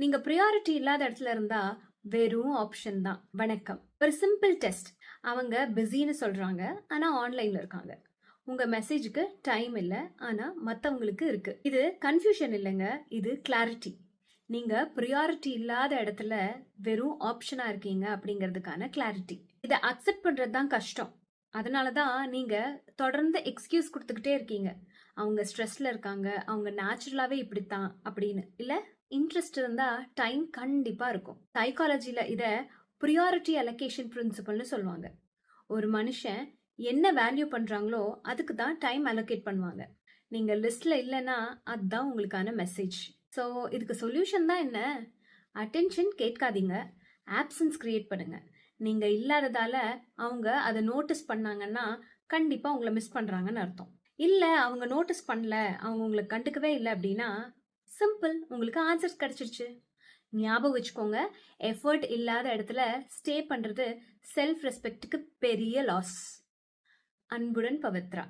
நீங்க ப்ரியாரிட்டி இல்லாத இடத்துல இருந்தா வெறும் ஆப்ஷன் தான். வணக்கம். ஒரு சிம்பிள் டெஸ்ட். அவங்க பிஸின்னு சொல்றாங்க, ஆனா ஆன்லைன்ல இருக்காங்க. உங்க மெசேஜுக்கு டைம் இல்ல, ஆனா மத்தவங்களுக்கு இருக்கு. இது கன்ஃபியூஷன் இல்லைங்க, இது கிளாரிட்டி. நீங்க ப்ரியாரிட்டி இல்லாத இடத்துல வெறும் ஆப்ஷனா இருக்கீங்க அப்படிங்கிறதுக்கான கிளாரிட்டி. இதை அக்செப்ட் பண்றது தான் கஷ்டம். அதனால தான் நீங்க தொடர்ந்து எக்ஸ்கியூஸ் கொடுத்துக்கிட்டே இருக்கீங்க. அவங்க ஸ்ட்ரெஸ்ல இருக்காங்க, அவங்க நேச்சுரலாவே இப்படித்தான் அப்படின்னு. இல்ல, இன்ட்ரெஸ்ட் இருந்தா டைம் கண்டிப்பா இருக்கும். சைக்காலஜில இத ப்ரியாரிட்டி அலோகேஷன் பிரின்சிபல்னு சொல்லுவாங்க. ஒரு மனுஷன் என்ன வேல்யூ பண்றாங்களோ அதுக்கு தான் டைம் அலோகேட் பண்ணுவாங்க. நீங்க லிஸ்ட்ல இல்லைன்னா அதுதான் உங்களுக்கான மெசேஜ். ஸோ இதுக்கு சொல்யூஷன் தான் என்ன? அட்டென்ஷன் கேட்காதீங்க, ஆப்சன்ஸ் கிரியேட் பண்ணுங்க. நீங்க இல்லாததால அவங்க அதை நோட்டீஸ் பண்ணாங்கன்னா கண்டிப்பா உங்களை மிஸ் பண்றாங்கன்னு அர்த்தம். இல்ல, அவங்க நோட்டீஸ் பண்ணல, அவங்க உங்களை கண்டுக்கவே இல்லை அப்படின்னா சிம்பிள், உங்களுக்கு ஆன்சர்ஸ் கிடைச்சிருச்சு. ஞாபகம் வச்சுக்கோங்க, எஃபர்ட் இல்லாத இடத்துல ஸ்டே பண்றது செல்ஃப் ரெஸ்பெக்ட்டுக்கு பெரிய லாஸ். அன்புடன் பவித்ரா.